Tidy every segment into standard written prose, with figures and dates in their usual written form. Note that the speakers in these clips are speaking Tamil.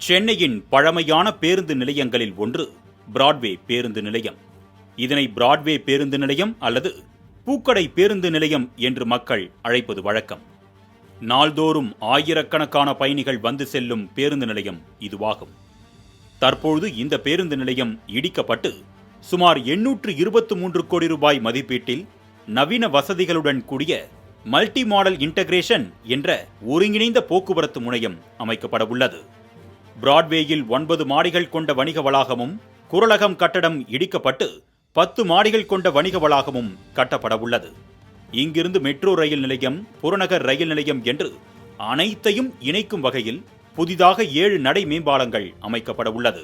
சென்னையின் பழமையான பேருந்து நிலையங்களில் ஒன்று பிராட்வே பேருந்து நிலையம். இதனை பிராட்வே பேருந்து நிலையம் அல்லது பூக்கடை பேருந்து நிலையம் என்று மக்கள் அழைப்பது வழக்கம். நாள்தோறும் ஆயிரக்கணக்கான பயணிகள் வந்து செல்லும் பேருந்து நிலையம் இதுவாகும். தற்பொழுது இந்த பேருந்து நிலையம் இடிக்கப்பட்டு சுமார் 823 கோடி ரூபாய் மதிப்பீட்டில் நவீன வசதிகளுடன் கூடிய மல்டி மாடல் இன்டகிரேஷன் என்ற ஒருங்கிணைந்த போக்குவரத்து முனையம் அமைக்கப்பட உள்ளது. பிராட்வேயில் 9 மாடிகள் கொண்ட வணிக வளாகமும் குரலகம் கட்டடம் இடிக்கப்பட்டு 10 மாடிகள் கொண்ட வணிக வளாகமும் கட்டப்பட உள்ளது. இங்கிருந்து மெட்ரோ ரயில் நிலையம், புறநகர் ரயில் நிலையம் என்று அனைத்தையும் இணைக்கும் வகையில் புதிதாக 7 நடை மேம்பாலங்கள் அமைக்கப்பட உள்ளது.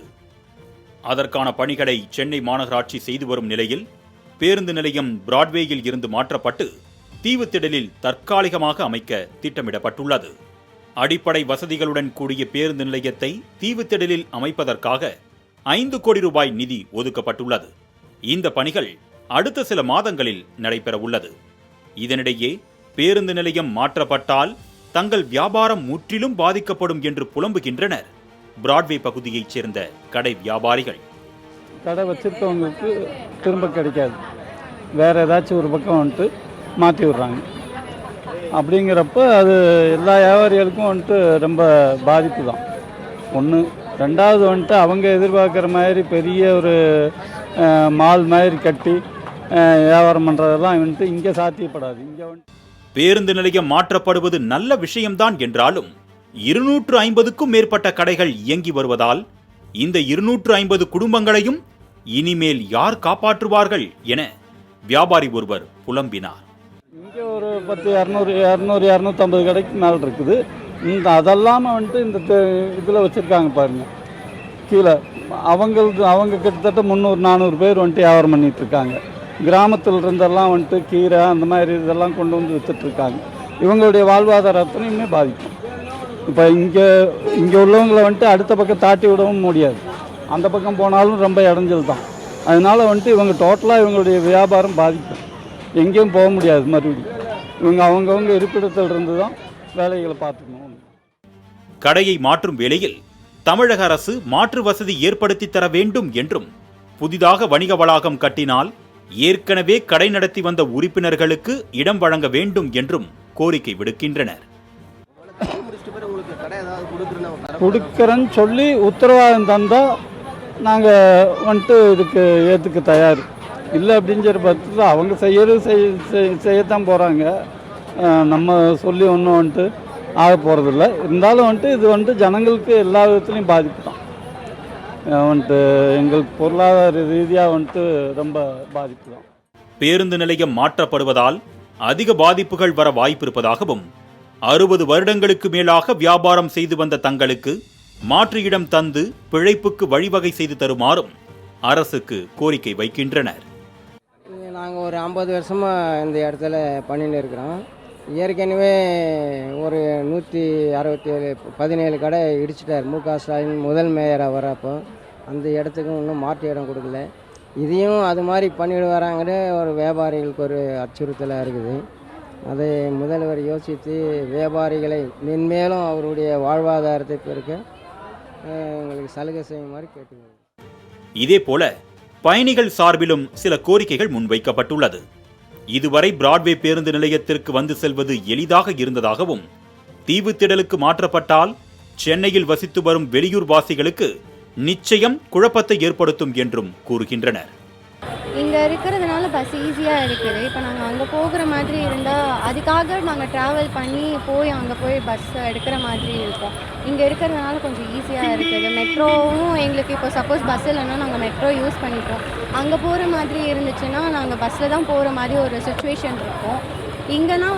அதற்கான பணிகளை சென்னை மாநகராட்சி செய்து வரும் நிலையில் பேருந்து நிலையம் பிராட்வேயில் இருந்து மாற்றப்பட்டு தீவுத்திடலில் தற்காலிகமாக அமைக்க திட்டமிடப்பட்டுள்ளது. அடிப்படை வசதிகளுடன் கூடிய பேருந்து நிலையத்தை தீவுத்திடலில் அமைப்பதற்காக 5 கோடி ரூபாய் நிதி ஒதுக்கப்பட்டுள்ளது. இந்த பணிகள் அடுத்த சில மாதங்களில் நடைபெற உள்ளது. இதனிடையே பேருந்து நிலையம் மாற்றப்பட்டால் தங்கள் வியாபாரம் முற்றிலும் பாதிக்கப்படும் என்று புலம்புகின்றனர் பிராட்வே பகுதியைச் சேர்ந்த கடை வியாபாரிகள். கடை வச்சிருக்கவங்களுக்கு திரும்ப கிடைக்காது, வேற ஏதாச்சும் ஒரு பக்கம் வந்துட்டு மாற்றி விடுறாங்க. அப்படிங்கிறப்ப அது எல்லா வியாபாரிகளுக்கும் வந்துட்டு ரொம்ப பாதிப்பு தான். ஒன்று. ரெண்டாவது வந்துட்டு அவங்க எதிர்பார்க்குற மாதிரி பெரிய ஒரு மால் மாதிரி கட்டி வியாபாரம் பண்ணுறதெல்லாம் வந்துட்டு இங்கே சாத்தியப்படாது. இங்கே வந்துட்டு பேருந்து நிலையம் மாற்றப்படுவது நல்ல விஷயம்தான் என்றாலும் 250க்கும் மேற்பட்ட கடைகள் இயங்கி வருவதால் இந்த 250 குடும்பங்களையும் இனிமேல் யார் காப்பாற்றுவார்கள் என வியாபாரி ஒருவர் புலம்பினார். இங்கே ஒரு 250 கடைக்கு மேலே இருக்குது. அதெல்லாம் வந்துட்டு இந்த இதில் வச்சுருக்காங்க பாருங்கள். கீழே அவங்க கிட்டத்தட்ட 300-400 பேர் வந்துட்டு வியாபாரம் பண்ணிகிட்ருக்காங்க. கிராமத்தில் இருந்தெல்லாம் வந்துட்டு கீரை அந்த மாதிரி இதெல்லாம் கொண்டு வந்து விற்றுட்ருக்காங்க. இவங்களுடைய வாழ்வாதாரத்தினையுமே பாதிக்கும். இப்போ இங்கே உள்ளவங்களை வந்துட்டு அடுத்த பக்கம் தாட்டி விடவும் முடியாது. அந்த பக்கம் போனாலும் ரொம்ப இடைஞ்சல் தான். அதனால் வந்துட்டு இவங்க டோட்டலாக இவங்களுடைய வியாபாரம் பாதிக்கும். எங்கேயும் போக முடியாது. மறுபடியும் இவங்க அவங்கவுங்க இருப்பிடத்தில் இருந்து தான் வேலைகளை பார்த்துக்கணும். கடையை மாற்றும் வேளையில் தமிழக அரசு மாற்று வசதி ஏற்படுத்தி தர வேண்டும் என்றும், புதிதாக வணிக வளாகம் கட்டினால் ஏற்கனவே கடை நடத்தி வந்த உறுப்பினர்களுக்கு இடம் வழங்க வேண்டும் என்றும் கோரிக்கை விடுக்கின்றனர். கொடுக்குறேன்னு சொல்லி உத்தரவாதம் தந்தால் நாங்கள் வந்துட்டு இதுக்கு ஏற்றுக்க தயார். இல்லை அப்படிங்கிற பட்சத்தில் அவங்க செய்யத்தான் போகிறாங்க. நம்ம சொல்லி ஒன்றும் வந்துட்டு ஆக போகிறதில்ல. இருந்தாலும் வந்துட்டு இது வந்துட்டு ஜனங்களுக்கு எல்லா விதத்துலையும் பாதிப்பு தான். வந்துட்டு எங்களுக்கு பொருளாதார ரீதியாக வந்துட்டு ரொம்ப பாதிப்பு தான். பேருந்து நிலையம் மாற்றப்படுவதால் அதிக பாதிப்புகள் வர வாய்ப்பிருப்பதாகவும், 60 வருடங்களுக்கு மேலாக வியாபாரம் செய்து வந்த தங்களுக்கு மாற்று இடம் தந்து பிழைப்புக்கு வழிவகை செய்து தருமாறும் அரசுக்கு கோரிக்கை வைக்கின்றனர். நாங்கள் ஒரு 50 வருஷமாக இந்த இடத்துல பண்ணிட்டு இருக்கிறோம். ஏற்கனவே ஒரு 117 கடை இடிச்சிட்டார் மு.க. ஸ்டாலின் முதல் மேயராக வரப்போ. அந்த இடத்துக்கும் இன்னும் மாற்று இடம் கொடுக்கல. இதையும் அது மாதிரி பண்ணிட்டு வராங்கன்னு ஒரு வியாபாரிகளுக்கு ஒரு அச்சுறுத்தலாக இருக்குது. அதை முதல்வர் யோசித்து வியாபாரிகளை மென்மேலும் அவருடைய வாழ்வாதாரத்தை பெருக்க எங்களுக்கு சலுகை செய்யுமாறு கேட்டுக்கொள்கிறேன். இதேபோல பயணிகள் சார்பிலும் சில கோரிக்கைகள் முன்வைக்கப்பட்டுள்ளது. இதுவரை பிராட்வே பேருந்து நிலையத்திற்கு வந்து செல்வது எளிதாக இருந்ததாகவும், தீவுத்திடலுக்கு மாற்றப்பட்டால் சென்னையில் வசித்து வரும் வெளியூர் வாசிகளுக்கு நிச்சயம் குழப்பத்தை ஏற்படுத்தும் என்றும் கூறுகின்றனர். இங்கே இருக்கிறதுனால பஸ் ஈஸியாக இருக்குது. இப்போ நாங்கள் அங்கே போகிற மாதிரி இருந்தால் அதுக்காக நாங்கள் ட்ராவல் பண்ணி அங்கே போய் பஸ் எடுக்கிற மாதிரி இருக்கும். இங்கே இருக்கிறதுனால கொஞ்சம் ஈஸியாக இருக்குது. மெட்ரோவும் எங்களுக்கு இப்போ சப்போஸ் பஸ் இல்லைன்னா நாங்கள் மெட்ரோ யூஸ் பண்ணிப்போம். அங்கே போகிற மாதிரி இருந்துச்சுன்னா நாங்கள் பஸ்ஸில் தான் போகிற மாதிரி ஒரு சுச்சுவேஷன் இருக்கும். இங்கேனா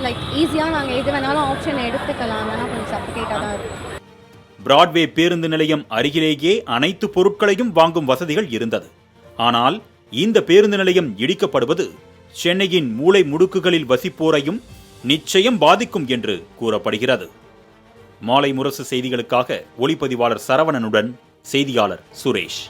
லைக் ஈஸியாக நாங்கள் எது வேணாலும் ஆப்ஷன் எடுத்துக்கலாம். ஆனால் கொஞ்சம் சப்போர்ட்டேட்டாக தான் இருக்கும். பிராட்வே பேருந்து நிலையம் அருகிலேயே அனைத்து பொருட்களையும் வாங்கும் வசதிகள் இருந்தது. ஆனால் இந்த பேருந்து நிலையம் இடிக்கப்படுவது சென்னையின் மூலை முடுக்குகளில் வசிப்போரையும் நிச்சயம் பாதிக்கும் என்று கூறப்படுகிறது. மாலை முரசு செய்திகளுக்காக ஒளிப்பதிவாளர் சரவணனுடன் செய்தியாளர் சுரேஷ்.